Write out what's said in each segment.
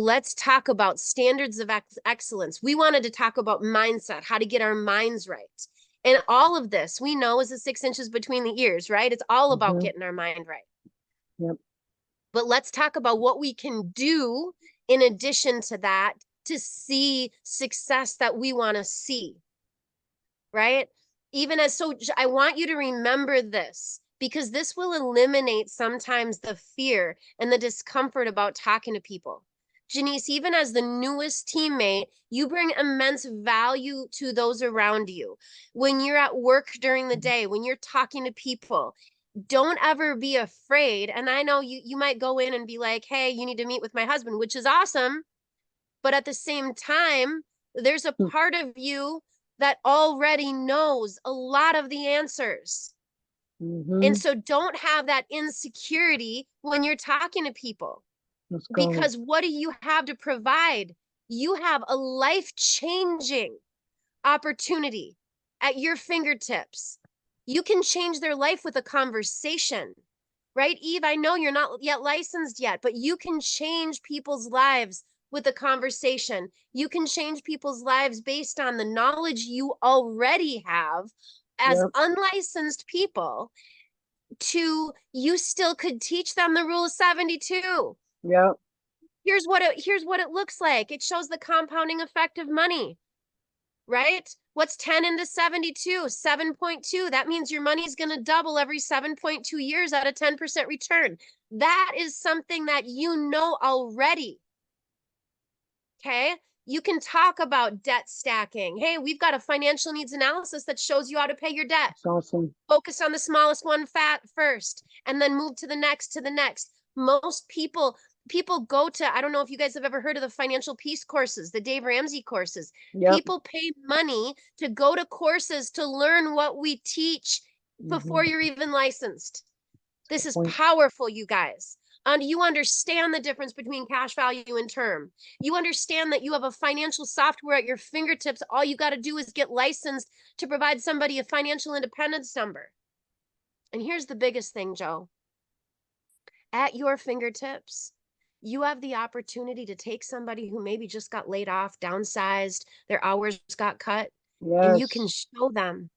let's talk about standards of excellence. We wanted to talk about mindset, how to get our minds right. And all of this we know is the 6 inches between the ears, right? It's all about getting our mind right. Yep. But let's talk about what we can do in addition to that to see success that we want to see, right? So I want you to remember this, because this will eliminate sometimes the fear and the discomfort about talking to people. Janice, even as the newest teammate, you bring immense value to those around you. When you're at work during the day, when you're talking to people, don't ever be afraid. And I know you might go in and be like, hey, you need to meet with my husband, which is awesome. But at the same time, there's a part of you that already knows a lot of the answers. And so don't have that insecurity when you're talking to people. Because what do you have to provide? You have a life-changing opportunity at your fingertips. You can change their life with a conversation, right? Eve, I know you're not yet licensed yet, but you can change people's lives with a conversation. You can change people's lives based on the knowledge you already have as unlicensed people. You still could teach them the rule of 72. Yep. Here's what it looks like. It shows the compounding effect of money, right? What's 10 into 72? 7.2. That means your money's going to double every 7.2 years at a 10% return. That is something that you know already. Okay? You can talk about debt stacking. Hey, we've got a financial needs analysis that shows you how to pay your debt. That's awesome. Focus on the smallest one first, and then move to the next, Most people go to, I don't know if you guys have ever heard of the financial peace courses, the Dave Ramsey courses. Yep. People pay money to go to courses to learn what we teach before you're even licensed. This is powerful, you guys. And you understand the difference between cash value and term. You understand that you have a financial software at your fingertips. All you got to do is get licensed to provide somebody a financial independence number. And here's the biggest thing, Joe. At your fingertips, you have the opportunity to take somebody who maybe just got laid off, downsized, their hours got cut, and you can show them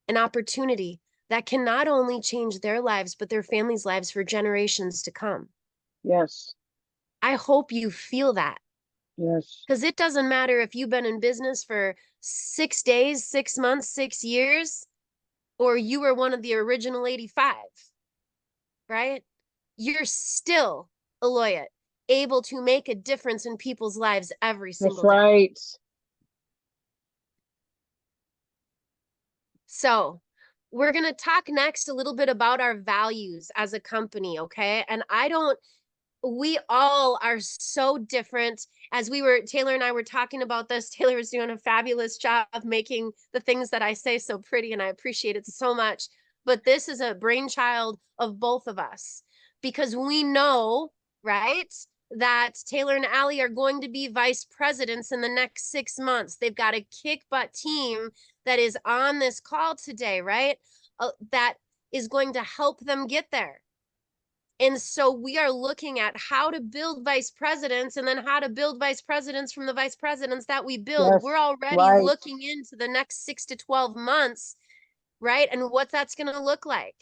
an opportunity that can not only change their lives, but their families' lives for generations to come. Yes. I hope you feel that. Yes. Because it doesn't matter if you've been in business for 6 days, 6 months, 6 years, or you were one of the original 85, right? You're still, Aloyet, able to make a difference in people's lives every single day. That's right. So we're going to talk next a little bit about our values as a company, okay? And we all are so different. Taylor and I were talking about this. Taylor was doing a fabulous job of making the things that I say so pretty, and I appreciate it so much. But this is a brainchild of both of us, because we know, right, that Taylor and Allie are going to be vice presidents in the next 6 months. They've got a kick butt team that is on this call today, right? That is going to help them get there. And so we are looking at how to build vice presidents, and then how to build vice presidents from the vice presidents that we build. We're already looking into the next 6 to 12 months, right? And what that's going to look like.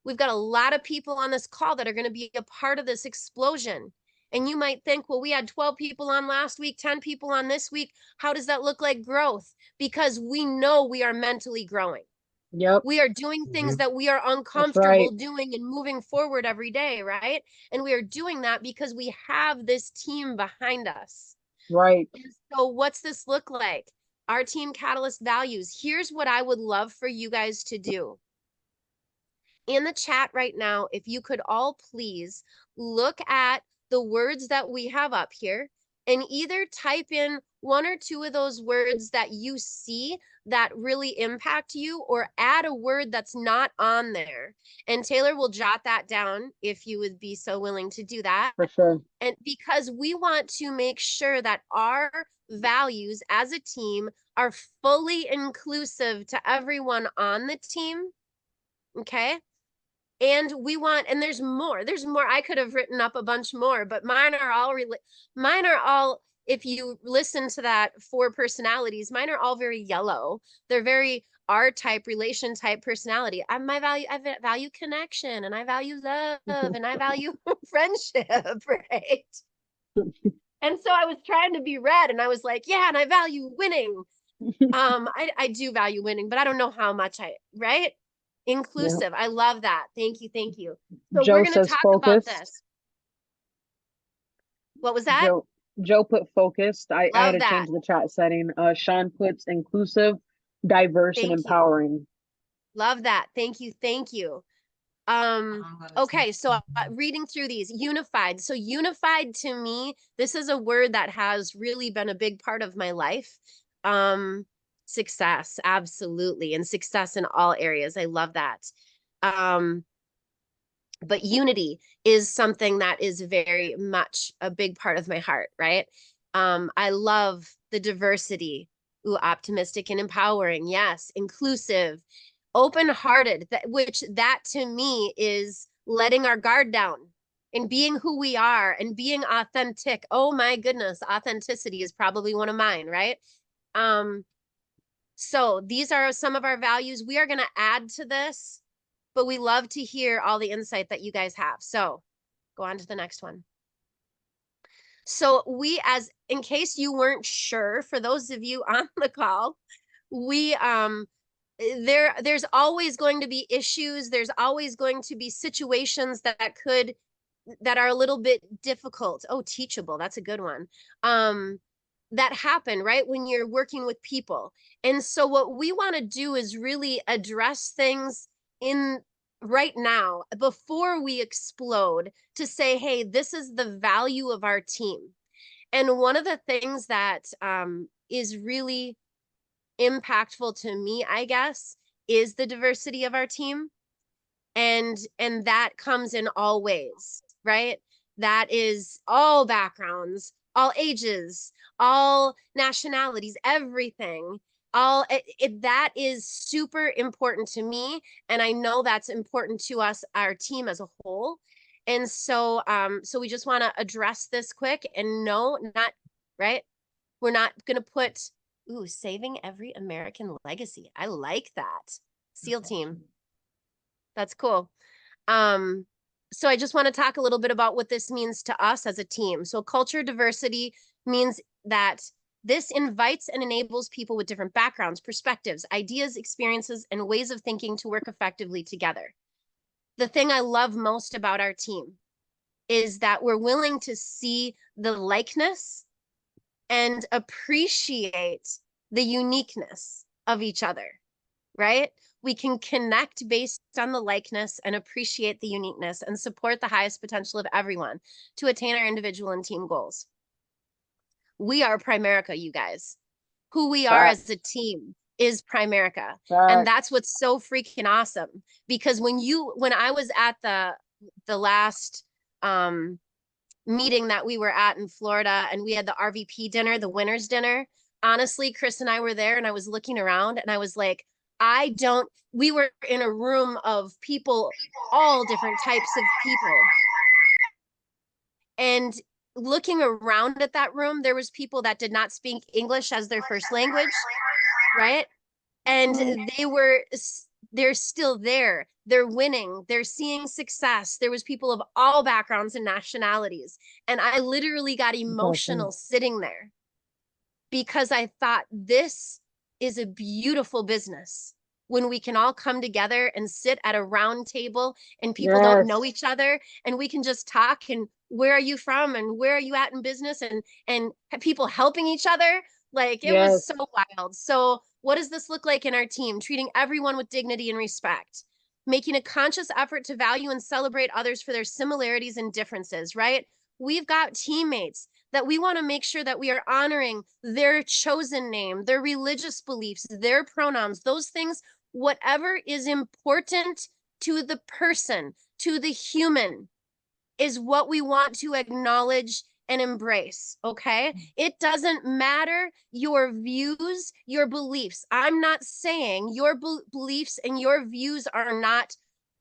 We've got a lot of people on this call that are going to be a part of this explosion. And you might think, well, we had 12 people on last week, 10 people on this week. How does that look like growth? Because we know we are mentally growing. Yep. We are doing things that we are uncomfortable doing and moving forward every day, right? And we are doing that because we have this team behind us. Right. And so what's this look like? Our team catalyst values. Here's what I would love for you guys to do. In the chat right now, if you could all please look at the words that we have up here, and either type in 1 or 2 of those words that you see that really impact you, or add a word that's not on there. And Taylor will jot that down if you would be so willing to do that. For sure. And because we want to make sure that our values as a team are fully inclusive to everyone on the team. Okay? And we want, and there's more, I could have written up a bunch more, but mine are all, if you listen to that 4 personalities, mine are all very yellow. They're very R type, relation type personality. I value connection, and I value love, and I value friendship, right? And so I was trying to be red, and I was like, yeah, and I value winning. I do value winning, but I don't know how much right? Yeah. Inclusive. I love that. Thank you. Thank you. So we're Joe going to says talk about focused. this. What was that? Joe put focused. I had Love to that. change the chat setting. Sean puts inclusive, diverse, and Thank you. empowering. Love that. Thank you. Thank you. Okay, so reading through these, unified. So unified, to me, this is a word that has really been a big part of my life. Success, absolutely, and success in all areas. I love that. But unity is something that is very much a big part of my heart, right? I love the diversity. Ooh, optimistic and empowering. Yes, inclusive, open-hearted, which to me is letting our guard down and being who we are and being authentic. Oh my goodness, authenticity is probably one of mine, right? So these are some of our values. We are going to add to this, but we love to hear all the insight that you guys have. So go on to the next one. So in case you weren't sure, for those of you on the call, we there's always going to be issues. There's always going to be situations that are a little bit difficult. Oh, teachable. That's a good one. That happen, right? When you're working with people. And so what we want to do is really address things in right now before we explode, to say, hey, this is the value of our team. And one of the things that is really impactful to me, I guess, is the diversity of our team. And that comes in all ways, right? That is all backgrounds, all ages, all nationalities, everything. That is super important to me, and I know that's important to us, our team as a whole. And so we just want to address this quick, and no, not right. We're not going to put saving every American legacy. I like that. SEAL team. That's cool. So I just want to talk a little bit about what this means to us as a team. So culture diversity means that this invites and enables people with different backgrounds, perspectives, ideas, experiences, and ways of thinking to work effectively together. The thing I love most about our team is that we're willing to see the likeness and appreciate the uniqueness of each other, right? We can connect based on the likeness and appreciate the uniqueness and support the highest potential of everyone to attain our individual and team goals. We are Primerica, you guys. Who we are as a team is Primerica. And that's what's so freaking awesome. Because when I was at the last meeting that we were at in Florida, and we had the RVP dinner, the winners dinner, honestly, Chris and I were there, and I was looking around and I was like, we were in a room of people, all different types of people. And looking around at that room, there was people that did not speak English as their first language, right? And they're still there. They're winning. They're seeing success. There was people of all backgrounds and nationalities. And I literally got emotional sitting there, because I thought, this is a beautiful business when we can all come together and sit at a round table and people don't know each other, and we can just talk, and where are you from and where are you at in business, and people helping each other. Like, it was so wild. So what does this look like in our team? Treating everyone with dignity and respect, making a conscious effort to value and celebrate others for their similarities and differences, right? We've got teammates that we want to make sure that we are honoring their chosen name, their religious beliefs, their pronouns, those things, whatever is important to the person, to the human, is what we want to acknowledge and embrace, okay? It doesn't matter your views, your beliefs. I'm not saying your beliefs and your views are not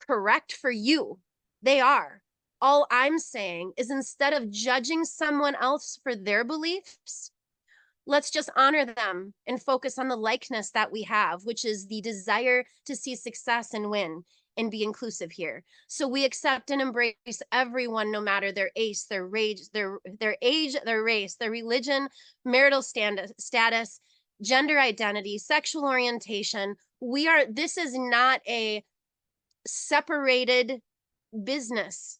correct for you. They are. All I'm saying is instead of judging someone else for their beliefs, let's just honor them and focus on the likeness that we have, which is the desire to see success and win and be inclusive here. So we accept and embrace everyone, no matter their age, their race, their race, their religion, marital status, gender identity, sexual orientation. This is not a separated business.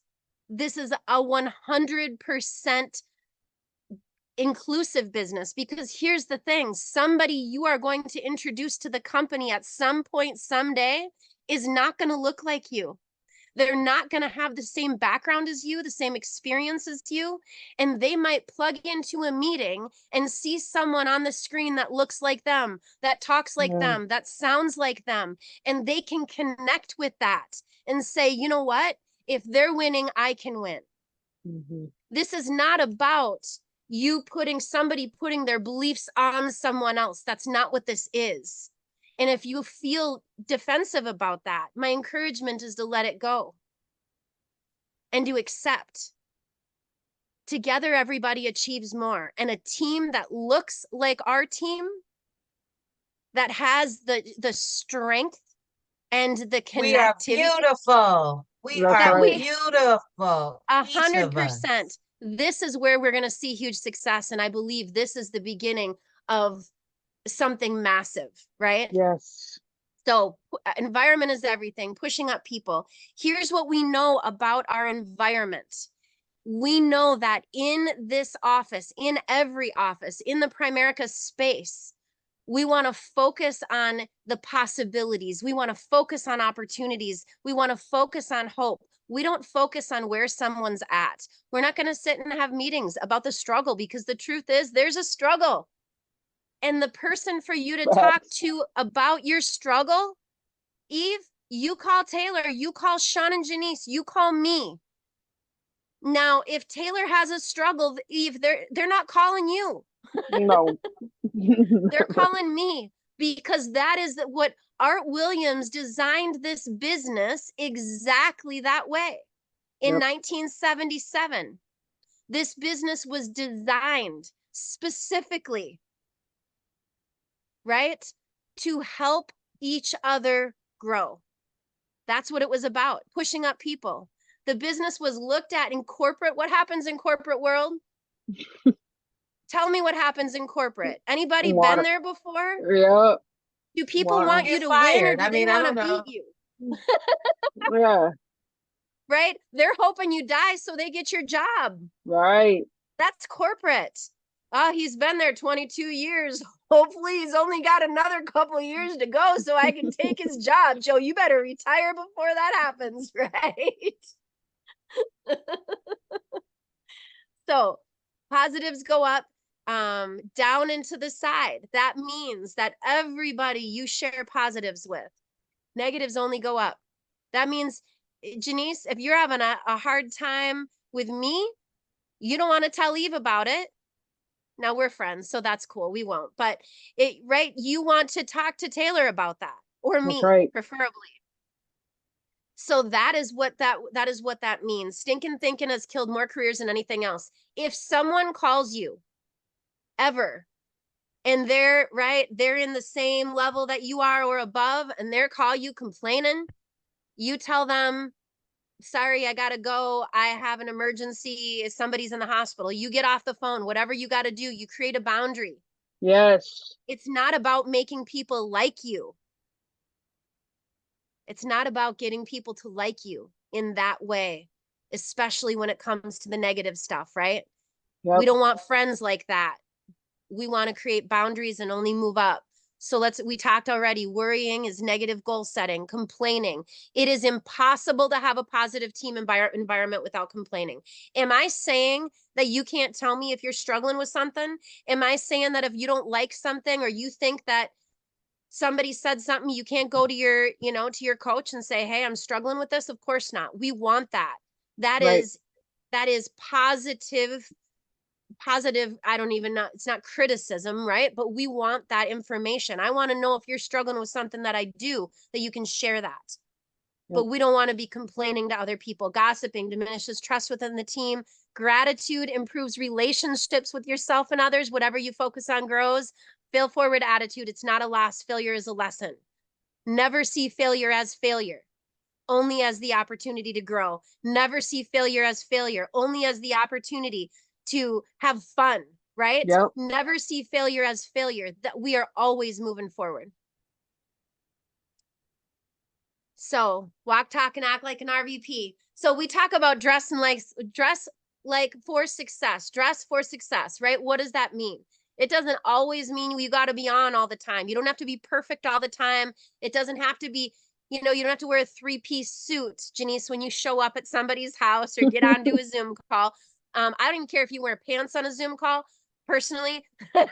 This is a 100% inclusive business, because here's the thing, somebody you are going to introduce to the company at some point someday is not going to look like you. They're not going to have the same background as you, the same experience as you, and they might plug into a meeting and see someone on the screen that looks like them, that talks like them, that sounds like them, and they can connect with that and say, you know what, if they're winning, I can win. This is not about you putting their beliefs on someone else. That's not what this is. And if you feel defensive about that, my encouragement is to let it go and to accept. Together, everybody achieves more. And a team that looks like our team, that has the strength and the connectivity. We are beautiful. We are beautiful. 100%. This is where we're going to see huge success. And I believe this is the beginning of something massive, right? Yes. So environment is everything, pushing up people. Here's what we know about our environment. We know that in this office, in every office, in the Primerica space, we want to focus on the possibilities. We want to focus on opportunities. We want to focus on hope. We don't focus on where someone's at. We're not going to sit and have meetings about the struggle, because the truth is there's a struggle. And the person for you to talk to about your struggle, Eve, you call Taylor, you call Sean and Janice, you call me. Now, if Taylor has a struggle, Eve, they're not calling you. No. They're calling me, because that is what Art Williams designed this business exactly that way. In 1977, this business was designed specifically, right, to help each other grow. That's what it was about, pushing up people. The business was looked at in corporate. What happens in corporate world? Tell me what happens in corporate. Anybody been there before? Yeah. Do people want you to win, or do they want to beat you? Yeah. Right? They're hoping you die so they get your job. Right. That's corporate. Oh, he's been there 22 years. Hopefully he's only got another couple of years to go so I can take his job. Joe, you better retire before that happens, right? So positives go up, down into the side. That means that everybody you share positives with, negatives only go up. That means, Janice, if you're having a hard time with me, you don't want to tell Eve about it. Now we're friends, so that's cool. We won't. But you want to talk to Taylor about that, or me, preferably. So that is what that means. Stinking thinking has killed more careers than anything else. If someone calls you ever, and they're in the same level that you are or above, and they call you complaining, you tell them, sorry, I gotta go. I have an emergency. Somebody's in the hospital. You get off the phone. Whatever you got to do, you create a boundary. Yes. It's not about making people like you. It's not about getting people to like you in that way, especially when it comes to the negative stuff, right? Yep. We don't want friends like that. We want to create boundaries and only move up. So we talked already, worrying is negative goal setting, complaining. It is impossible to have a positive team environment without complaining. Am I saying that you can't tell me if you're struggling with something? Am I saying that if you don't like something, or you think that somebody said something, you can't go to your, to your coach and say, hey, I'm struggling with this? Of course not. We want that. That is positive, I don't even know, it's not criticism, right? But we want that information. I want to know if you're struggling with something that I do, that you can share that. but we don't want to be complaining to other people. Gossiping diminishes trust within the team. Gratitude improves relationships with yourself and others. Whatever you focus on grows. Fail forward attitude. It's not a loss. Failure is a lesson. Never see failure as failure, only as the opportunity to grow. Never see failure as failure, only as the opportunity to have fun, right? Yep. Never see failure as failure, that we are always moving forward. So walk, talk, and act like an RVP. So we talk about dress like for success, dress for success, right? What does that mean? It doesn't always mean you got to be on all the time. You don't have to be perfect all the time. It doesn't have to be, you don't have to wear a 3-piece suit, Janice, when you show up at somebody's house or get onto a Zoom call. I don't even care if you wear pants on a Zoom call, personally. I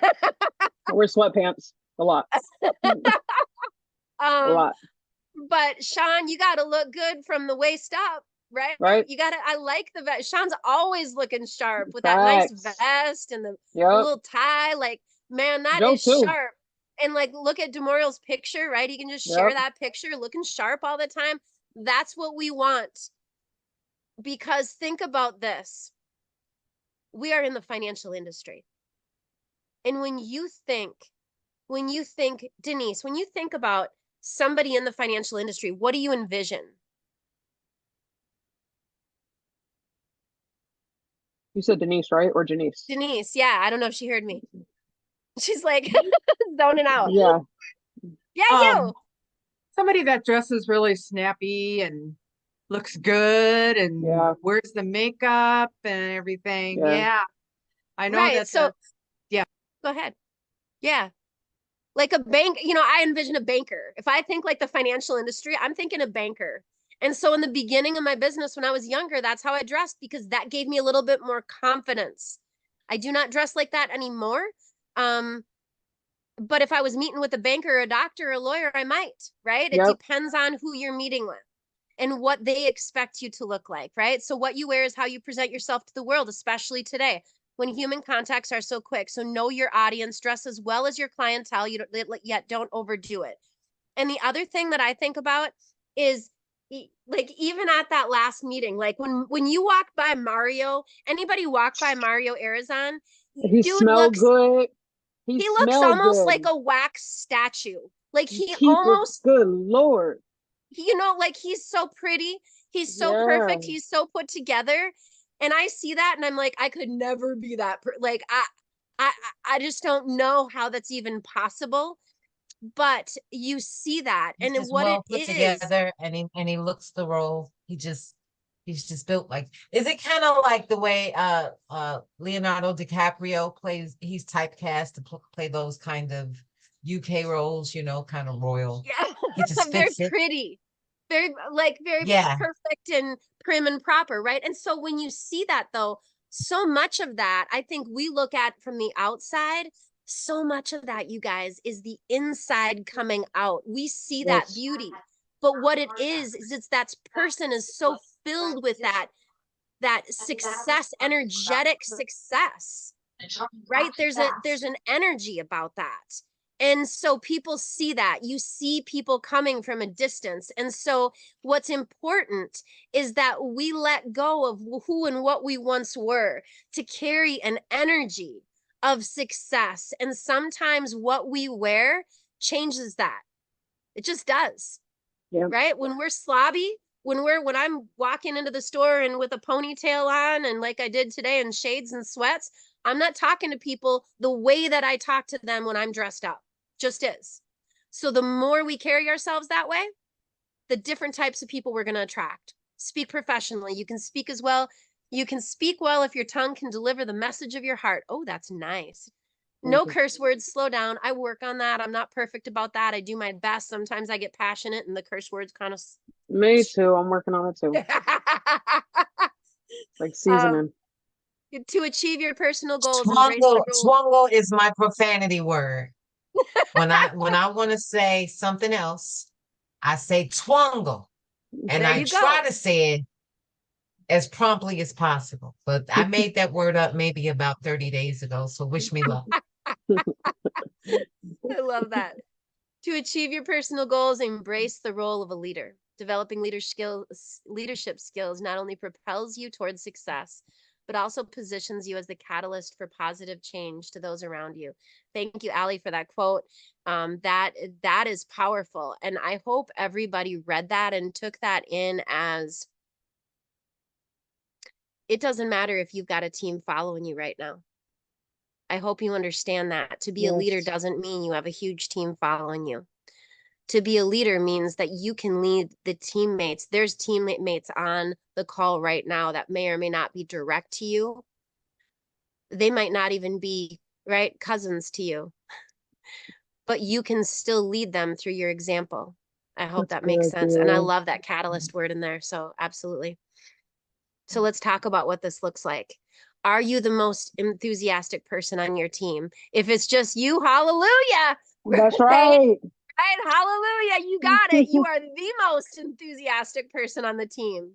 wear sweatpants a lot. A lot. But Sean, you got to look good from the waist up, right? Right. You got to, I like the vest. Sean's always looking sharp with that nice vest and the little tie. Like, man, that is sharp. And like, look at Demorial's picture, right? He can just share that picture looking sharp all the time. That's what we want. Because think about this. We are in the financial industry. And when you think, Denise, when you think about somebody in the financial industry, what do you envision? You said Denise, right? Or Janice? Denise, yeah. I don't know if she heard me. She's like zoning out. Yeah. Yeah, you. Somebody that dresses really snappy and looks good and wears the makeup and everything. Yeah. I know right. that. So, go ahead. Yeah. Like a bank, I envision a banker. If I think like the financial industry, I'm thinking a banker. And so in the beginning of my business, when I was younger, that's how I dressed, because that gave me a little bit more confidence. I do not dress like that anymore. But if I was meeting with a banker, or a doctor, or a lawyer, I might, right? It depends on who you're meeting with and what they expect you to look like, right? So what you wear is how you present yourself to the world, especially today, when human contacts are so quick. So know your audience, dress as well as your clientele, yet don't overdo it. And the other thing that I think about is, like, even at that last meeting, like when you walk by Mario, anybody walk by Mario Arizon, he smells good. He looks almost like a wax statue. Like he almost, good Lord. Like he's so pretty. He's so perfect. He's so put together. And I see that and I'm like, I could never be that. Like, I just don't know how that's even possible. But you see that, and what it put is together, and he looks the role. He's just built like. Is it kind of like the way Leonardo DiCaprio plays? He's typecast to play those kind of UK roles, kind of royal. Yeah, he just very fits pretty, very perfect and prim and proper, right? And so when you see that, though, so much of that, I think we look at from the outside. So much of that, you guys, is the inside coming out. We see that beauty, but what it is it's that person is so filled with that success, energetic success, right? There's an energy about that. And so people see that. You see people coming from a distance. And so what's important is that we let go of who and what we once were to carry an energy of success. And sometimes what we wear changes that. It just does. Yeah. Right? When we're slobby, when I'm walking into the store and with a ponytail on and like I did today in shades and sweats, I'm not talking to people the way that I talk to them when I'm dressed up. Just is. So the more we carry ourselves that way, the different types of people we're going to attract. Speak professionally. You can speak as well. You can speak well if your tongue can deliver the message of your heart. Oh, that's nice. No curse words. Slow down. I work on that. I'm not perfect about that. I do my best. Sometimes I get passionate and the curse words kind of. Me too. I'm working on it too. Like seasoning. To achieve your personal goals. Twongo is my profanity word. When I want to say something else, I say twongo, and I try to say it as promptly as possible. But I made that word up maybe about 30 days ago. So wish me luck. I love that. To achieve your personal goals, embrace the role of a leader. Developing leadership skills not only propels you towards success, but also positions you as the catalyst for positive change to those around you. Thank you, Allie, for that quote. That is powerful. And I hope everybody read that and took that in as, it doesn't matter if you've got a team following you right now. I hope you understand that. To be a leader doesn't mean you have a huge team following you. To be a leader means that you can lead the teammates. There's teammates on the call right now that may or may not be direct to you. They might not even be, right, cousins to you. But you can still lead them through your example. I hope that makes sense. And I love that catalyst word in there. So absolutely. So let's talk about what this looks like. Are you the most enthusiastic person on your team? If it's just you, hallelujah. That's right. Right? Hallelujah. You got it. You are the most enthusiastic person on the team.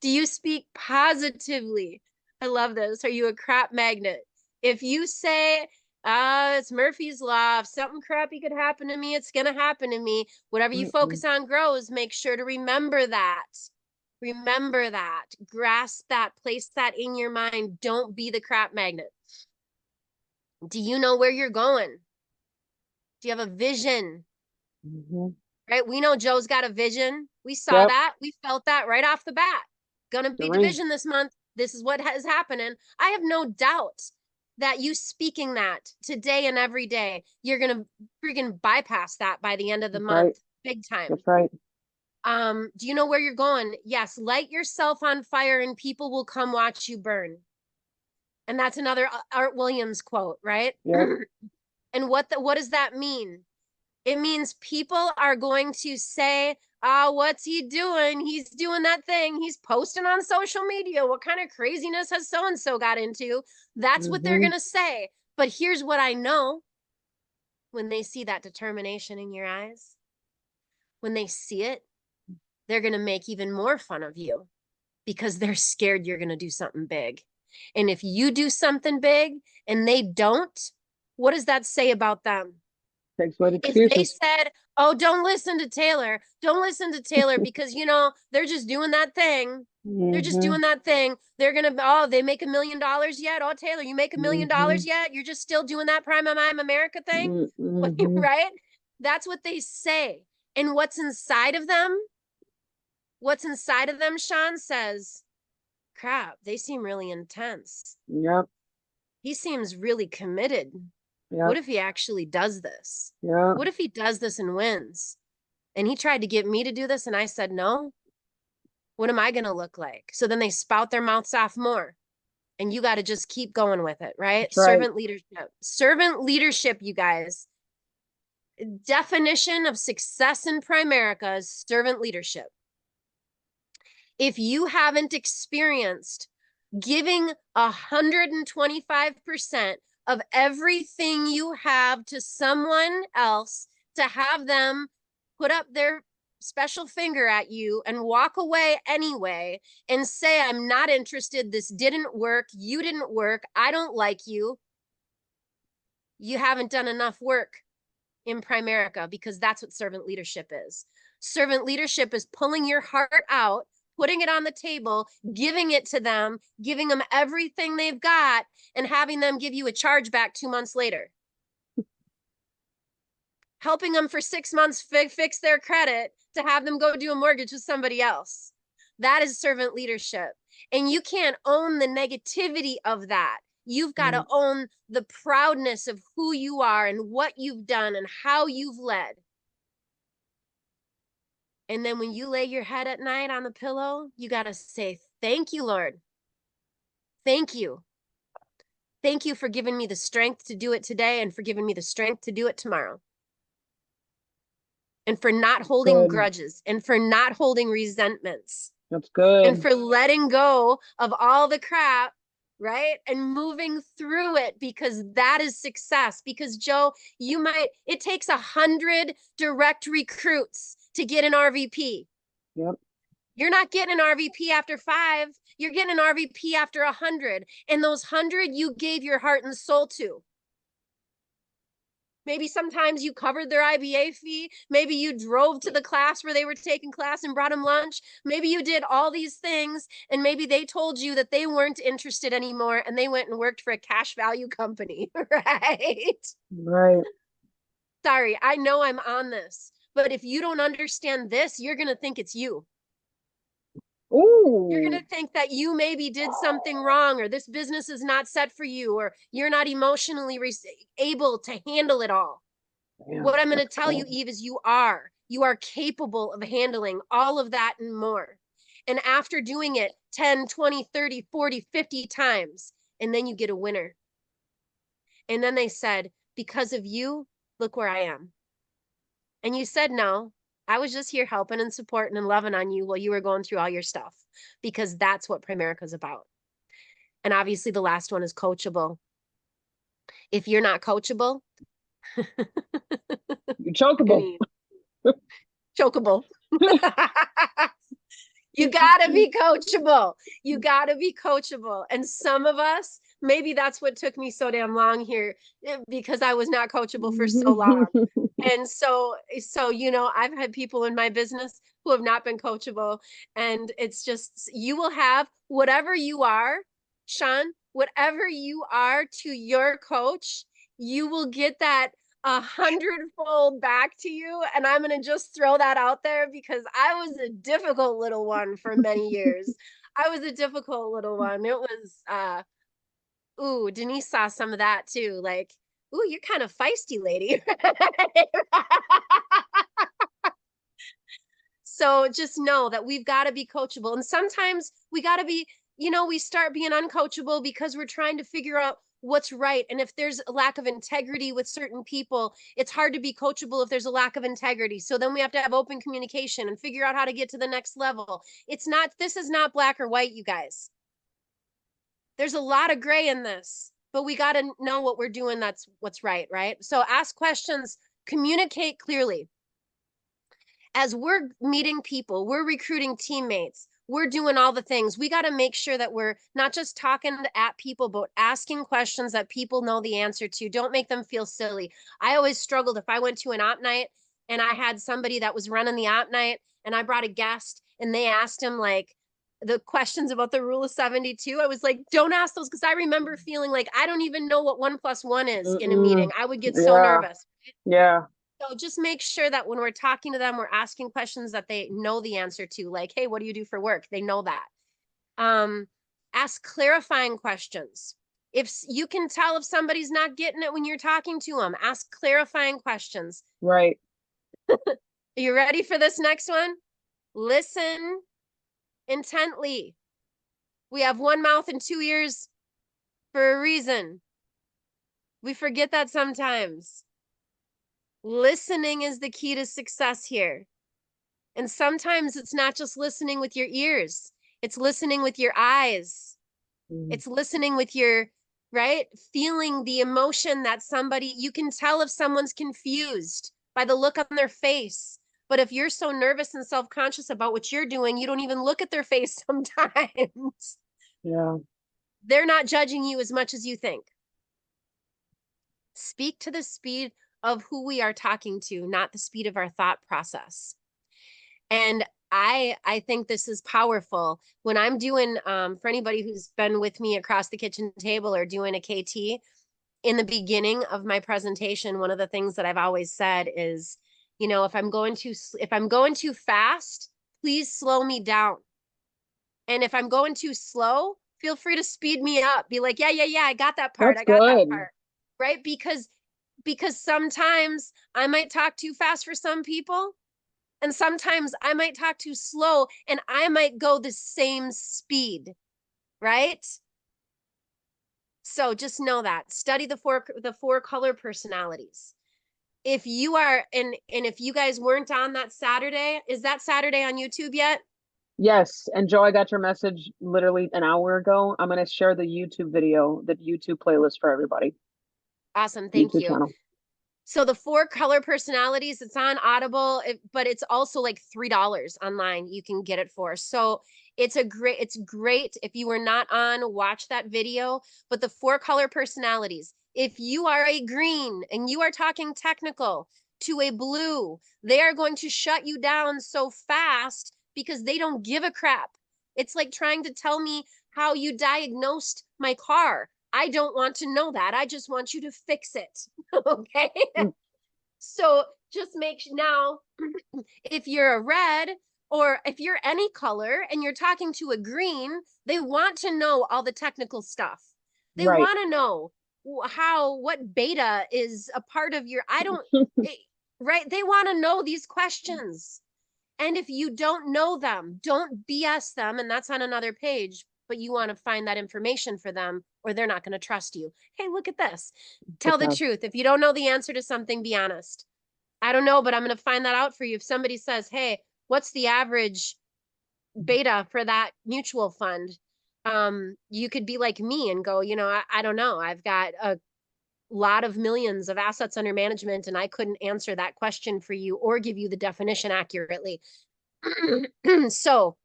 Do you speak positively? I love this. Are you a crap magnet? If you say, it's Murphy's Law, if something crappy could happen to me, it's going to happen to me. Whatever you focus on grows. Make sure to remember that. Remember that. Grasp that. Place that in your mind. Don't be the crap magnet. Do you know where you're going? Do you have a vision? Right? We know Joe's got a vision. We saw that. We felt that right off the bat. Gonna be division this month. This is what is happening. I have no doubt that you speaking that today and every day, you're gonna freaking bypass that by the end of the month. Big time. That's right. Do you know where you're going? Yes, light yourself on fire and people will come watch you burn. And that's another Art Williams quote, right? Yep. And what does that mean? It means people are going to say, what's he doing? He's doing that thing. He's posting on social media. What kind of craziness has so-and-so got into? That's what they're going to say. But here's what I know. When they see that determination in your eyes, when they see it, they're going to make even more fun of you because they're scared you're going to do something big. And if you do something big and they don't, what does that say about them? If they said, oh, don't listen to Taylor. Don't listen to Taylor because, they're just doing that thing. They're just doing that thing. They're going to, they make $1 million yet? Oh, Taylor, you make $1 million yet? You're just still doing that Prime Time America thing? Right? That's what they say. And what's inside of them, Sean says, crap, they seem really intense. Yep. He seems really committed. Yep. What if he actually does this? Yeah. What if he does this and wins? And he tried to get me to do this and I said no. What am I going to look like? So then they spout their mouths off more. And you got to just keep going with it, right? Servant leadership. Servant leadership, you guys. Definition of success in Primerica is servant leadership. If you haven't experienced giving 125% of everything you have to someone else, to have them put up their special finger at you and walk away anyway and say, I'm not interested, this didn't work, you didn't work, I don't like you, you haven't done enough work in Primerica, because that's what servant leadership is. Servant leadership is pulling your heart out, putting it on the table, giving it to them, giving them everything they've got, and having them give you a chargeback 2 months later. Helping them for 6 months fix their credit to have them go do a mortgage with somebody else. That is servant leadership. And you can't own the negativity of that. You've got to own the proudness of who you are and what you've done and how you've led. And then when you lay your head at night on the pillow, you got to say, thank you, Lord. Thank you. Thank you for giving me the strength to do it today and for giving me the strength to do it tomorrow. And for not holding grudges and for not holding resentments. That's good. And for letting go of all the crap, right? And moving through it, because that is success. Because Joe, it takes 100 direct recruits to get an RVP. Yep. You're not getting an RVP after 5. You're getting an RVP after 100. And those 100 you gave your heart and soul to. Maybe sometimes you covered their IBA fee. Maybe you drove to the class where they were taking class and brought them lunch. Maybe you did all these things, and maybe they told you that they weren't interested anymore and they went and worked for a cash value company, right? Right. Sorry, I know I'm on this, but if you don't understand this, you're going to think it's you. Ooh. You're going to think that you maybe did something wrong, or this business is not set for you, or you're not emotionally able to handle it all. Yeah, what I'm going to tell you, Eve, is you are capable of handling all of that and more. And after doing it 10, 20, 30, 40, 50 times, and then you get a winner. And then they said, because of you, look where I am. And you said, no, I was just here helping and supporting and loving on you while you were going through all your stuff, because that's what Primerica is about. And obviously the last one is coachable. If you're not coachable, you're chokeable. Chokeable. You gotta be coachable. You gotta be coachable. And some of us, maybe that's what took me so damn long here, because I was not coachable for so long. And so, you know, I've had people in my business who have not been coachable. And it's just, you will have whatever you are, Sean, whatever you are to your coach, you will get that 100-fold back to you. And I'm going to just throw that out there, because I was a difficult little one for many years. I was a difficult little one. It was, ooh, Denise saw some of that too. Like, ooh, you're kind of feisty, lady. So just know that we've got to be coachable. And sometimes we got to be, you know, we start being uncoachable because we're trying to figure out what's right. And if there's a lack of integrity with certain people, it's hard to be coachable if there's a lack of integrity. So then we have to have open communication and figure out how to get to the next level. This is not black or white, you guys. There's a lot of gray in this, but we got to know what we're doing. That's what's right, right? So ask questions, communicate clearly. As we're meeting people, we're recruiting teammates, we're doing all the things. We got to make sure that we're not just talking at people, but asking questions that people know the answer to. Don't make them feel silly. I always struggled if I went to an op night and I had somebody that was running the op night and I brought a guest and they asked him like the questions about the rule of 72. I was like, don't ask those, because I remember feeling like I don't even know what 1 + 1 is in a meeting. I would get so nervous. Yeah. So just make sure that when we're talking to them, we're asking questions that they know the answer to, like, hey, what do you do for work? They know that. Ask clarifying questions. If you can tell if somebody's not getting it when you're talking to them, ask clarifying questions. Right. Are you ready for this next one? Listen intently. We have one mouth and two ears for a reason. We forget that sometimes. Listening is the key to success here. And sometimes it's not just listening with your ears. It's listening with your eyes. It's listening with your, right? Feeling the emotion that somebody, you can tell if someone's confused by the look on their face. But if you're so nervous and self-conscious about what you're doing, you don't even look at their face sometimes. Yeah. They're not judging you as much as you think. Speak to the speed of who we are talking to, not the speed of our thought process. And I think this is powerful. When I'm doing, for anybody who's been with me across the kitchen table or doing a KT, in the beginning of my presentation, one of the things that I've always said is, you know, if I'm going too fast, please slow me down. And if I'm going too slow, feel free to speed me up. Be like, yeah, I got that part. That's good. That part. Right? Because sometimes I might talk too fast for some people, and sometimes I might talk too slow, and I might go the same speed, right? So just know that. Study the four color personalities. If you are, and if you guys weren't on that Saturday, is that Saturday on YouTube yet? Yes. And Joe, I got your message literally an hour ago. I'm going to share the YouTube video, the YouTube playlist for everybody. Awesome. Thank you. Channel. So the four color personalities, it's on Audible, but it's also like $3 online. You can get it for. So it's great. If you were not on, watch that video. But the four color personalities, If you are a green and you are talking technical to a blue, they are going to shut you down so fast because they don't give a crap. It's like trying to tell me how you diagnosed my car. I don't want to know that. I just want you to fix it. Okay. So just now, if you're a red or if you're any color and you're talking to a green, they want to know all the technical stuff. They want to know what beta is a part of your, right? They want to know these questions. And if you don't know them, don't BS them. And that's on another page, but you want to find that information for them or they're not going to trust you. Hey, look at this. Tell the truth. If you don't know the answer to something, be honest. I don't know, but I'm going to find that out for you. If somebody says, hey, what's the average beta for that mutual fund? You could be like me and go, I don't know. I've got a lot of millions of assets under management and I couldn't answer that question for you or give you the definition accurately. So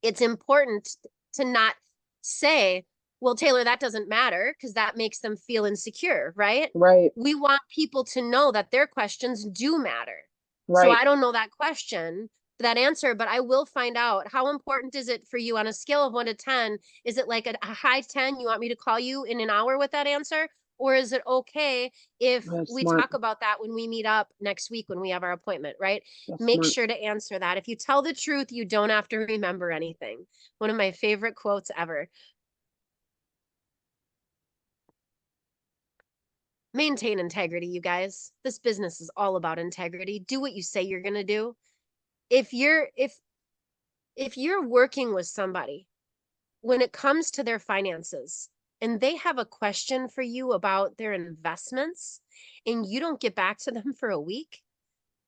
it's important to not say, well, Taylor, that doesn't matter because that makes them feel insecure, right? Right. We want people to know that their questions do matter. Right. So I don't know that question, that answer, but I will find out. How important is it for you on a scale of 1 to 10? Is it like a high 10? You want me to call you in an hour with that answer? Or is it okay if we talk about that when we meet up next week when we have our appointment, right? Make sure to answer that. If you tell the truth, you don't have to remember anything. One of my favorite quotes ever. Maintain integrity, you guys. This business is all about integrity. Do what you say you're going to do. If you're working with somebody, when it comes to their finances, and they have a question for you about their investments and you don't get back to them for a week,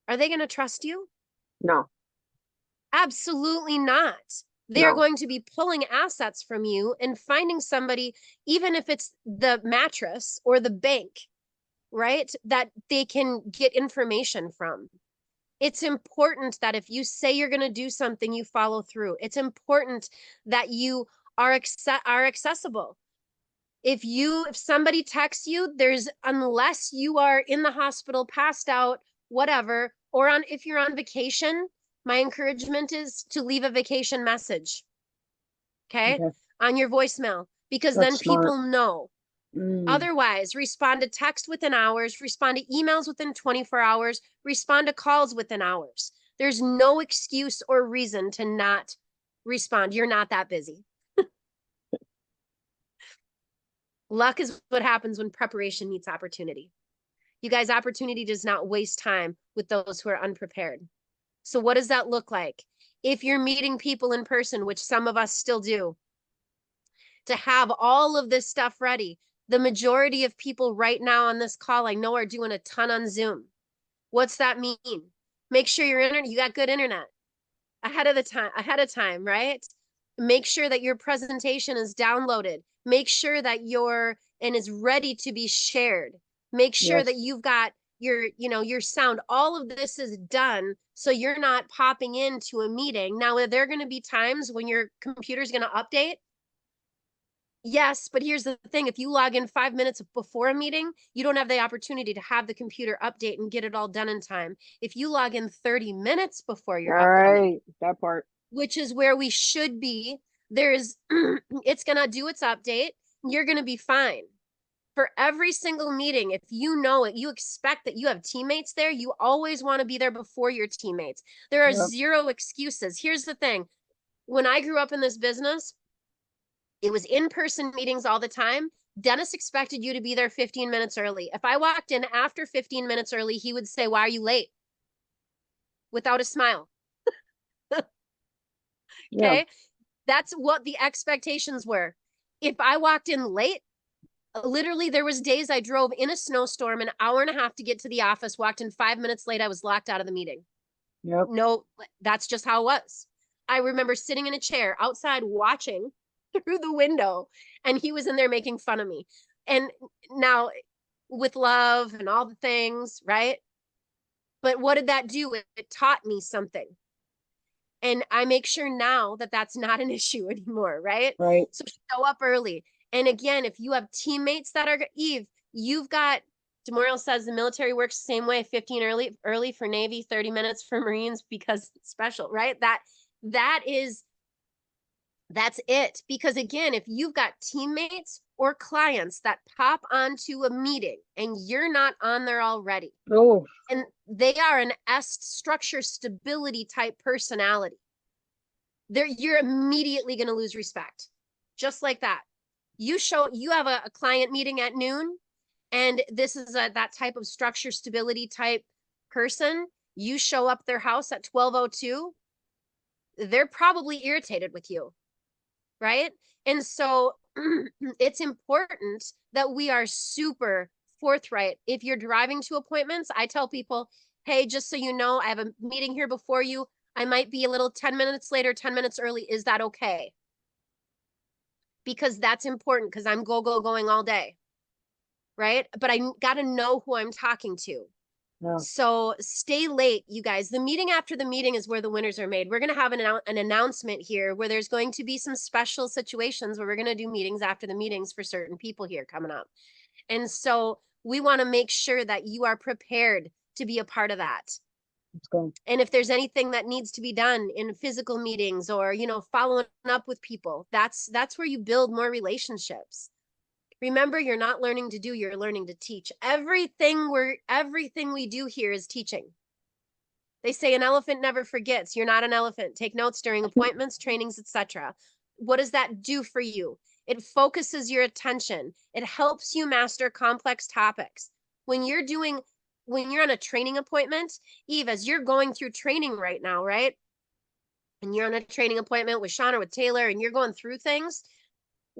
are they going to trust you? No. Absolutely not. They're going to be pulling assets from you and finding somebody, even if it's the mattress or the bank, right, that they can get information from. It's important that if you say you're going to do something, you follow through. It's important that you are accessible. If somebody texts you, unless you are in the hospital, passed out, whatever, or if you're on vacation, my encouragement is to leave a vacation message. Okay. On your voicemail, because then people know. Otherwise, respond to text within hours, respond to emails within 24 hours, respond to calls within hours. There's no excuse or reason to not respond. You're not that busy. Luck is what happens when preparation meets opportunity. You guys, opportunity does not waste time with those who are unprepared. So what does that look like? If you're meeting people in person, which some of us still do, to have all of this stuff ready. The majority of people right now on this call, I know, are doing a ton on Zoom. What's that mean? Make sure you got good internet ahead of time, right? Make sure that your presentation is downloaded. Make sure that is ready to be shared. Make sure that you've got your sound. All of this is done so you're not popping into a meeting. Now, are there going to be times when your computer's going to update? Yes, but here's the thing. If you log in 5 minutes before a meeting, you don't have the opportunity to have the computer update and get it all done in time. If you log in 30 minutes before your update, that part, which is where we should be, it's going to do its update. You're going to be fine. For every single meeting, if you know it, you expect that you have teammates there. You always want to be there before your teammates. There are zero excuses. Here's the thing. When I grew up in this business, it was in-person meetings all the time. Dennis expected you to be there 15 minutes early. If I walked in after 15 minutes early, he would say, "Why are you late?" Without a smile. Okay. That's what the expectations were. If I walked in late, literally there was days I drove in a snowstorm an hour and a half to get to the office, walked in 5 minutes late, I was locked out of the meeting. No, that's just how it was. I remember sitting in a chair outside watching through the window and he was in there making fun of me. And now with love and all the things, right? But what did that do? It taught me something. And I make sure now that that's not an issue anymore, right? Right. So show up early. And again, if you have teammates that are, Eve, you've got, Demorial says the military works the same way, 15 early for Navy, 30 minutes for Marines because it's special, right? That's it. Because again, if you've got teammates or clients that pop onto a meeting and you're not on there already, and they are an S structure stability type personality, you're immediately going to lose respect. Just like that. You have a client meeting at noon, and this is that type of structure stability type person. You show up their house at 12:02, they're probably irritated with you, right? And so it's important that we are super forthright. If you're driving to appointments, I tell people, hey, just so you know, I have a meeting here before you. I might be a little 10 minutes later, 10 minutes early. Is that okay? Because that's important, because I'm going all day, right? But I got to know who I'm talking to. Yeah. So stay late, you guys. The meeting after the meeting is where the winners are made. We're going to have an announcement here where there's going to be some special situations where we're going to do meetings after the meetings for certain people here coming up. And so we want to make sure that you are prepared to be a part of that. Let's go. And if there's anything that needs to be done in physical meetings or, following up with people, that's where you build more relationships. Remember, you're not learning to do, you're learning to teach. Everything we do here is teaching. They say an elephant never forgets. You're not an elephant. Take notes during appointments, trainings, etc. What does that do for you? It focuses your attention. It helps you master complex topics. When you're on a training appointment, Eve, as you're going through training right now, right? And you're on a training appointment with Sean or with Taylor, and you're going through things,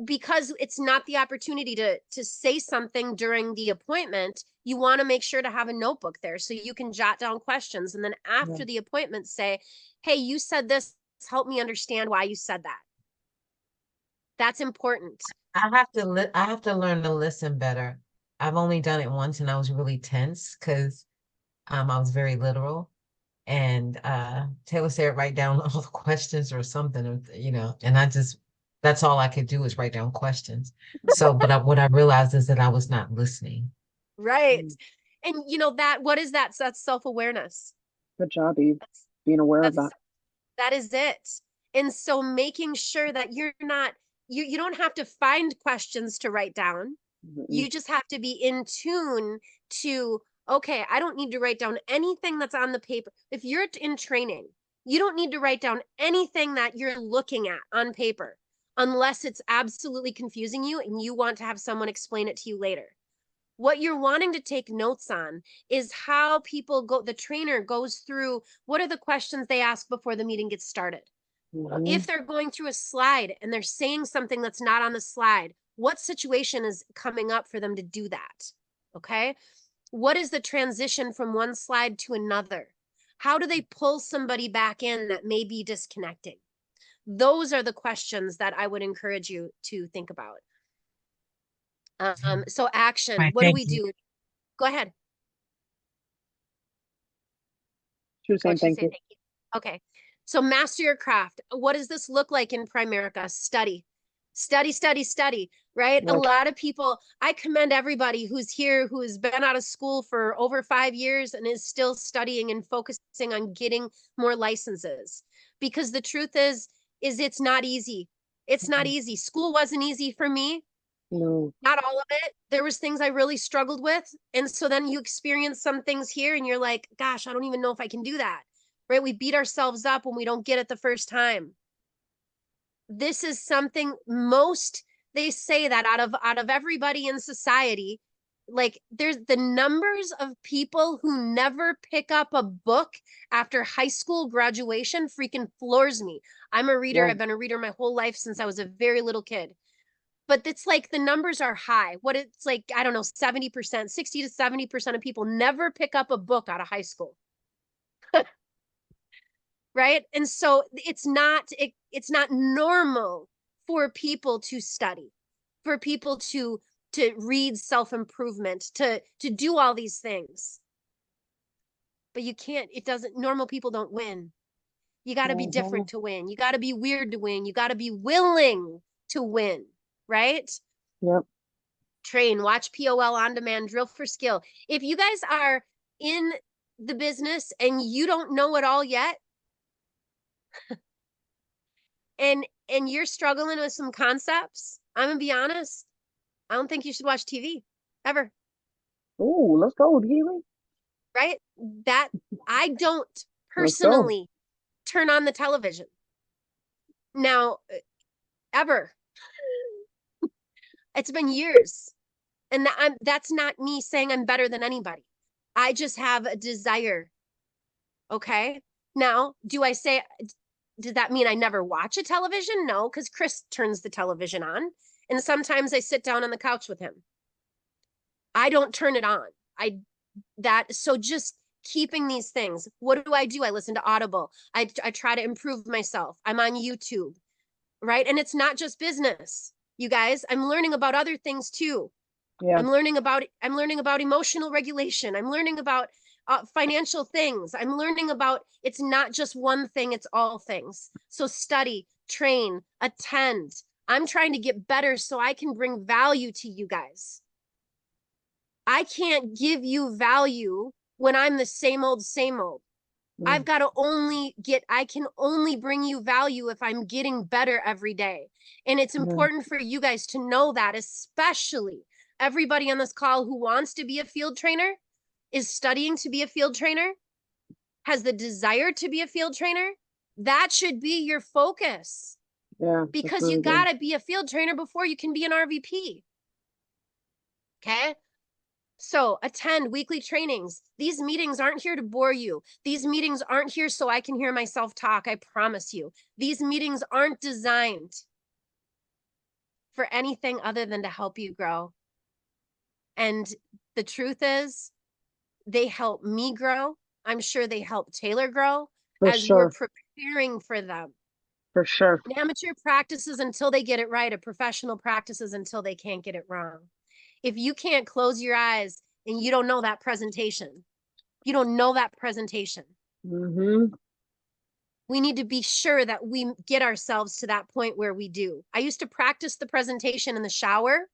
because it's not the opportunity to say something during the appointment, you want to make sure to have a notebook there so you can jot down questions. And then after the appointment, say, hey, you said this, help me understand why you said that. That's important. I have to learn to listen better. I've only done it once and I was really tense because I was very literal. And Taylor said, write down all the questions or something, and that's all I could do is write down questions. So, but what I realized is that I was not listening. Right. And what is that? So that's self-awareness. Good job, Eve. Being aware of that. That is it. And so making sure that you're not, you don't have to find questions to write down. Mm-hmm. You just have to be in tune to, okay, I don't need to write down anything that's on the paper. If you're in training, you don't need to write down anything that you're looking at on paper, unless it's absolutely confusing you and you want to have someone explain it to you later. What you're wanting to take notes on is how the trainer goes through, what are the questions they ask before the meeting gets started? Mm-hmm. If they're going through a slide and they're saying something that's not on the slide, what situation is coming up for them to do that? Okay. What is the transition from one slide to another? How do they pull somebody back in that may be disconnecting? Those are the questions that I would encourage you to think about. So action, what do we do? Go ahead. She was saying thank you. Okay. So master your craft. What does this look like in Primerica? Study, right? Yep. A lot of people, I commend everybody who's here, who has been out of school for over 5 years and is still studying and focusing on getting more licenses. Because the truth is it's not easy. It's not easy. School wasn't easy for me. No. Not all of it. There was things I really struggled with. And so then you experience some things here and you're like, gosh, I don't even know if I can do that. Right? We beat ourselves up when we don't get it the first time. This is something they say that out of everybody in society, like there's the numbers of people who never pick up a book after high school graduation freaking floors me. I'm a reader. Yeah. I've been a reader my whole life since I was a very little kid. But it's like the numbers are high. What it's like, I don't know, 70%, 60 to 70% of people never pick up a book out of high school. Right? And so it's not normal for people to study, for people to read self-improvement, to do all these things. But normal people don't win. You got to be different to win. You got to be weird to win. You got to be willing to win. Right? Yep. train, watch POL on demand, drill for skill. If you guys are in the business and you don't know it all yet, and you're struggling with some concepts, I'm gonna be honest, I don't think you should watch TV ever. Oh, let's go, Keely. Right? That I don't personally turn on the television. Now, ever. It's been years. And that's not me saying I'm better than anybody. I just have a desire. Okay? Now, does that mean I never watch a television? No, because Chris turns the television on. And sometimes I sit down on the couch with him. I don't turn it on. So just keeping these things. What do? I listen to Audible. I try to improve myself. I'm on YouTube, right? And it's not just business, you guys. I'm learning about other things too. Yeah. I'm learning about emotional regulation. I'm learning about financial things. I'm learning about, it's not just one thing, it's all things. So study, train, attend. I'm trying to get better so I can bring value to you guys. I can't give you value when I'm the same old, same old. I can only bring you value if I'm getting better every day. And it's important for you guys to know that, especially everybody on this call who wants to be a field trainer, is studying to be a field trainer, has the desire to be a field trainer. That should be your focus. Yeah. Because really you got to be a field trainer before you can be an RVP. Okay? So attend weekly trainings. These meetings aren't here to bore you. These meetings aren't here so I can hear myself talk. I promise you. These meetings aren't designed for anything other than to help you grow. And the truth is, they help me grow. I'm sure they help Taylor grow we're preparing for them. For sure. An amateur practices until they get it right. A professional practices until they can't get it wrong. If you can't close your eyes and you don't know that presentation, we need to be sure that we get ourselves to that point where we do. I used to practice the presentation in the shower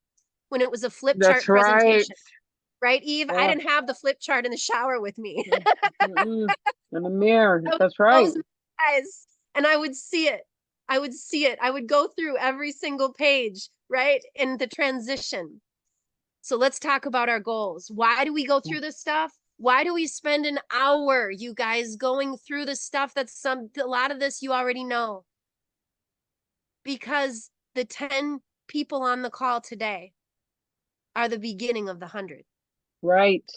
when it was a flip chart presentation. Right, Eve? I didn't have the flip chart in the shower with me. In the mirror. That's right. Eyes, and I would see it. I would go through every single page, right? In the transition. So let's talk about our goals. Why do we go through this stuff? Why do we spend an hour, you guys, going through the stuff a lot of this you already know? Because the 10 people on the call today are the beginning of the 100. Right.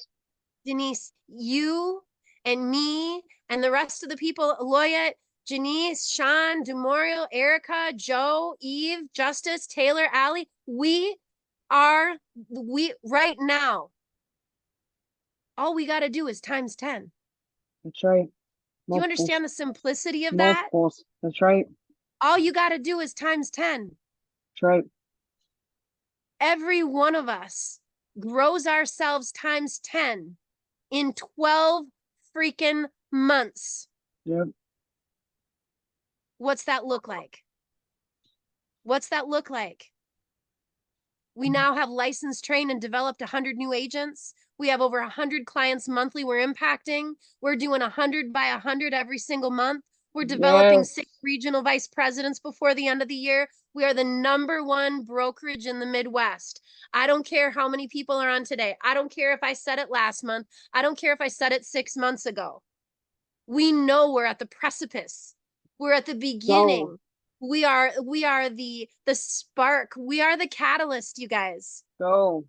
Denise, you and me and the rest of the people, Loyette, Janice, Sean, Demorio, Erica, Joe, Eve, Justice, Taylor, Allie, we right now, all we got to do is times 10. That's right. Multiples. Do you understand the simplicity of multiples. That? That's right. All you got to do is times 10. That's right. Every one of us grows ourselves times 10 in 12 freaking months. Yep. What's that look like? We now have licensed, trained, and developed 100 new agents. We have over 100 clients monthly we're impacting. We're doing 100 by 100 every single month. We're developing 6 regional vice presidents before the end of the year. We are the #1 brokerage in the Midwest. I don't care how many people are on today. I don't care if I said it last month. I don't care if I said it 6 months ago. We know we're at the precipice. We're at the beginning. Go. We are the spark. We are the catalyst, you guys. Go.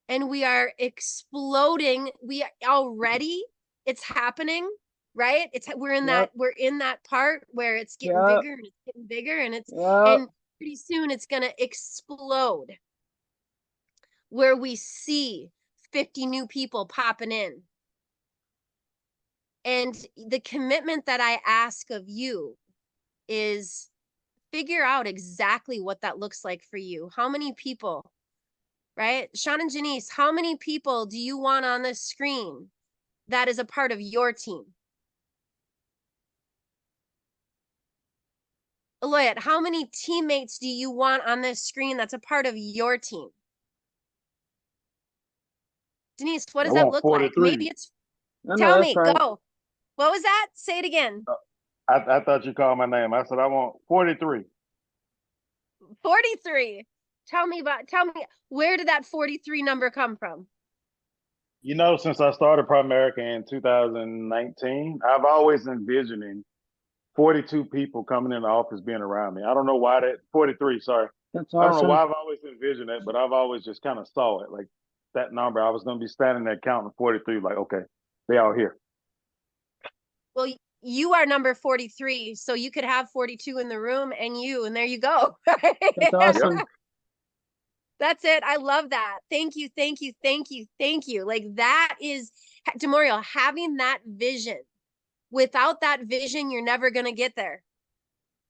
And we are exploding. It's happening, right? We're in that part where it's getting bigger and it's getting bigger and and pretty soon it's gonna explode. Where we see 50 new people popping in. And the commitment that I ask of you is figure out exactly what that looks like for you. How many people, right? Sean and Janice, how many people do you want on this screen that is a part of your team? Aloyet, how many teammates do you want on this screen that's a part of your team? Denise, what does that look like? Maybe it's, tell me, right. Go. What was that? Say it again. I thought you called my name. I said, I want 43. 43. Tell me, where did that 43 number come from? You know, since I started Primerica in 2019, I've always envisioning 42 people coming in the office being around me. I don't know why that 43, sorry. That's awesome. I don't know why I've always envisioned it, but I've always just kind of saw it like that number. I was going to be standing there counting 43, like, okay, they all here. Well, you are number 43, so you could have 42 in the room and there you go. That's awesome. That's it. I love that. Thank you, thank you, thank you, thank you. Like that is, Demorial, having that vision. Without that vision, you're never going to get there.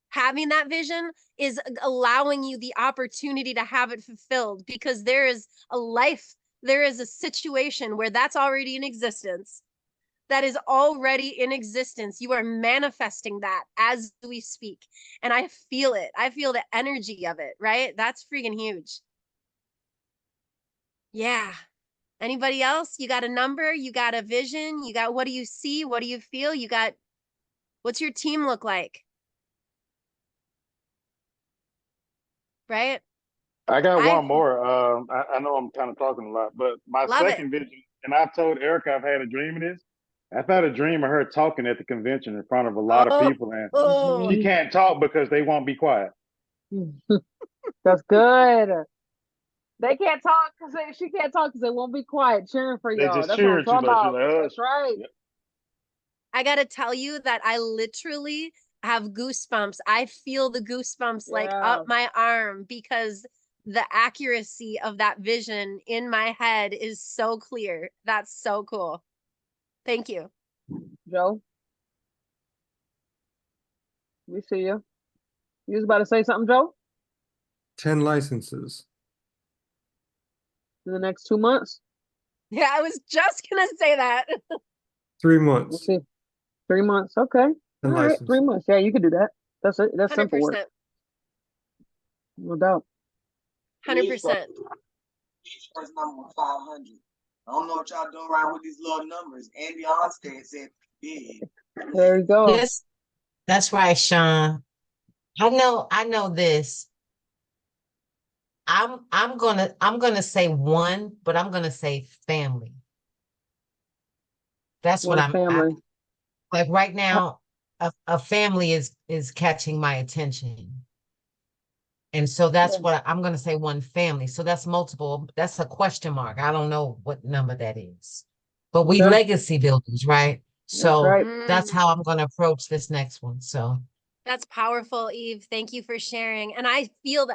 Having that vision is allowing you the opportunity to have it fulfilled, because there is a life, there is a situation where that's already in existence. That is already in existence. You are manifesting that as we speak. And I feel it. I feel the energy of it, right? That's freaking huge. Yeah. Anybody else? You got a number? You got a vision? You got, what do you see? What do you feel? You got, what's your team look like? Right? I got one more. I know I'm kind of talking a lot, but my second vision, and I've told Erica I've had a dream of this. I've had a dream of her talking at the convention in front of a lot of people, and she can't talk because they won't be quiet. That's good. They can't talk because she can't talk because they won't be quiet cheering for y'all. That's what I'm talking about. That's right. Yep. I gotta tell you that I literally have goosebumps. I feel the goosebumps like up my arm, because the accuracy of that vision in my head is so clear. That's so cool. Thank you. Joe, we see you. You was about to say something, Joe? 10 licenses. In the next 2 months? Yeah, I was just gonna say that. 3 months. We'll see. 3 months. Okay. All right. 3 months. Yeah, you can do that. That's it. That's 100%. Simple work. No doubt. 100%. First number was 500. I don't know what y'all doing around with these little numbers. Andy Onstead said big. There you go. Yes, that's right, Sean. I know this. I'm gonna say one, but I'm gonna say family. That's what I'm like right now. A family is catching my attention. And so that's what I'm going to say, one family. So that's multiple. That's a question mark. I don't know what number that is. But we legacy builders, right? So that's how I'm going to approach this next one. So that's powerful, Eve. Thank you for sharing. And I feel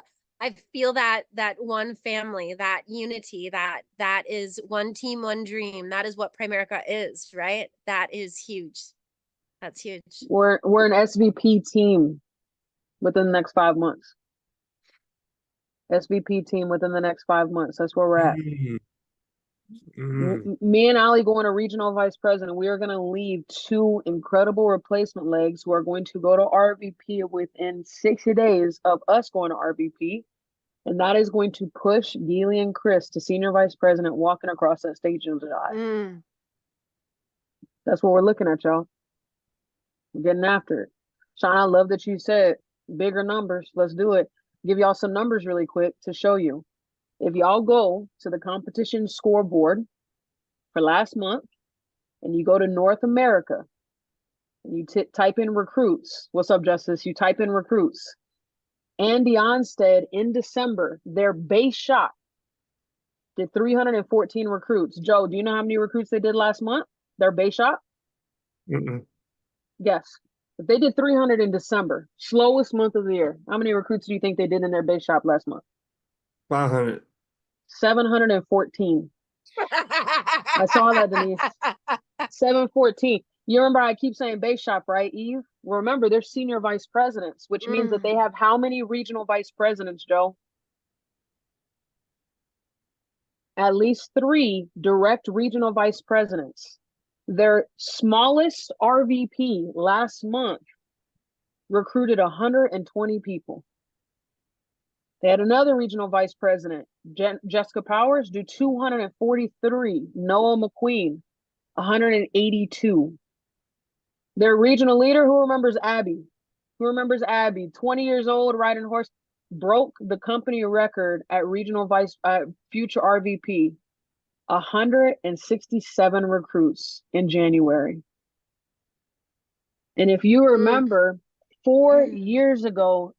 that one family, that unity, that is one team, one dream. That is what Primerica is, right? That is huge. That's huge. We're an SVP team within the next 5 months. SVP team within the next 5 months. That's where we're at. Me and Ali going to regional vice president. We are going to leave 2 incredible replacement legs who are going to go to RVP within 60 days of us going to RVP. And that is going to push Geely and Chris to senior vice president walking across that stage in July. That's what we're looking at, y'all. We're getting after it. Sean, I love that you said bigger numbers. Let's do it. Give y'all some numbers really quick to show you. If y'all go to the competition scoreboard for last month and you go to North America and you type in recruits. What's up, Justice? You type in recruits. Andy Onstead in December, their base shop did 314 recruits. Joe, do you know how many recruits they did last month? Their base shop? Guess. But they did 300 in December, slowest month of the year. How many recruits do you think they did in their base shop last month? 500. 714. I saw that, Denise. 714. You remember I keep saying base shop, right, Eve? Well, remember, they're senior vice presidents, which means that they have how many regional vice presidents, Joe? At least 3 direct regional vice presidents. Their smallest RVP last month recruited 120 people. They had another regional vice president, Jessica Powers, do 243. Noah McQueen, 182. Their regional leader, who remembers Abby? Who remembers Abby? 20 years old, riding a horse, broke the company record at regional vice, future RVP. 167 recruits in January. And if you remember, 4 years ago,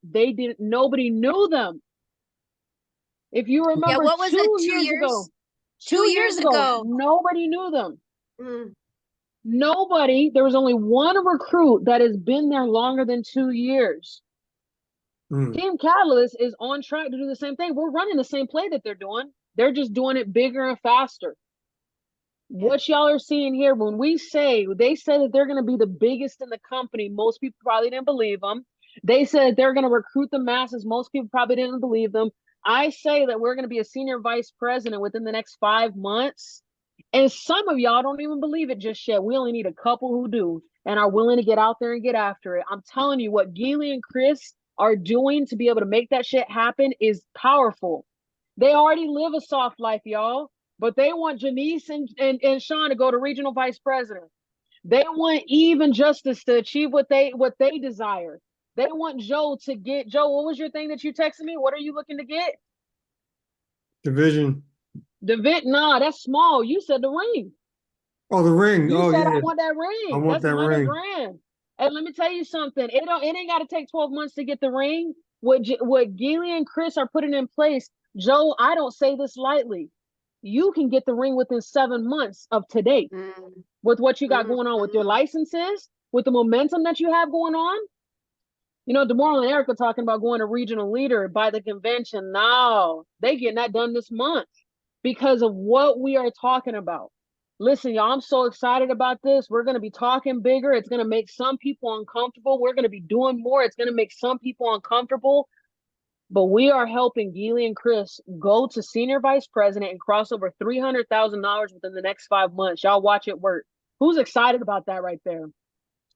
nobody knew them. If you remember, what was it, 2 years ago, 2 years ago, nobody knew them. Nobody. There was only one recruit that has been there longer than 2 years. Team Catalyst is on track to do the same thing. We're running the same play that they're doing. They're just doing it bigger and faster. What y'all are seeing here, when they say that they're going to be the biggest in the company, most people probably didn't believe them. They said they're going to recruit the masses. Most people probably didn't believe them. I say that we're going to be a senior vice president within the next 5 months. And some of y'all don't even believe it just yet. We only need a couple who do and are willing to get out there and get after it. I'm telling you, what Geely and Chris are doing to be able to make that shit happen is powerful. They already live a soft life, y'all. But they want Janice and Sean to go to regional vice president. They want Eve and Justice to achieve what they desire. They want Joe to get, Joe, what was your thing that you texted me? What are you looking to get? Division. Nah, that's small. You said the ring. Oh, the ring. You said I want that ring. I want that ring. Grand. And let me tell you something. It ain't got to take 12 months to get the ring. What Geely and Chris are putting in place, Joe, I don't say this lightly. You can get the ring within 7 months of today with what you got going on with your licenses, with the momentum that you have going on. You know, DeMoral and Erica talking about going to regional leader by the convention. No, they getting that done this month because of what we are talking about. Listen, y'all, I'm so excited about this. We're going to be talking bigger. It's going to make some people uncomfortable. We're going to be doing more. It's going to make some people uncomfortable. But we are helping Geely and Chris go to senior vice president and cross over $300,000 within the next 5 months. Y'all watch it work. Who's excited about that right there?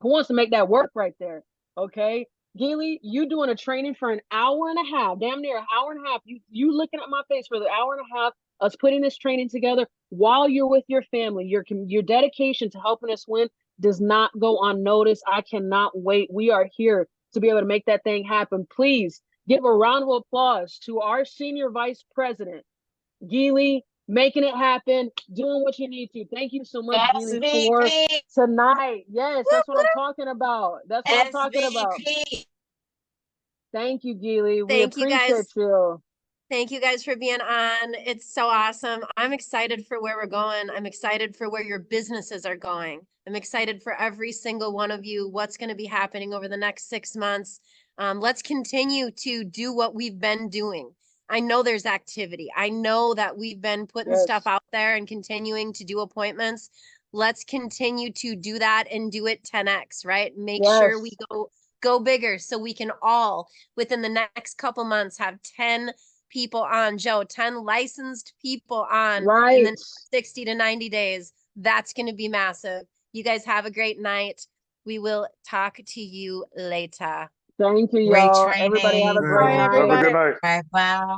Who wants to make that work right there? Okay. Geely, you doing a training for an hour and a half, damn near an hour and a half. You looking at my face for the hour and a half, us putting this training together while you're with your family. Your dedication to helping us win does not go unnoticed. I cannot wait. We are here to be able to make that thing happen. Please give a round of applause to our senior vice president, Geely, making it happen, doing what you need to. Thank you so much, Geely, for tonight. Yes, that's what I'm talking about. That's what I'm talking about. Thank you, Geely. We appreciate you. Thank you guys for being on. It's so awesome. I'm excited for where we're going. I'm excited for where your businesses are going. I'm excited for every single one of you, what's going to be happening over the next 6 months. Let's continue to do what we've been doing. I know there's activity. I know that we've been putting stuff out there and continuing to do appointments. Let's continue to do that and do it 10x, right? Make sure we go bigger so we can all, within the next couple months, have 10 people on, Joe, 10 licensed people on in the next 60 to 90 days. That's going to be massive. You guys have a great night. We will talk to you later. Thank you, y'all. Everybody have a great night. Have a good night. Bye.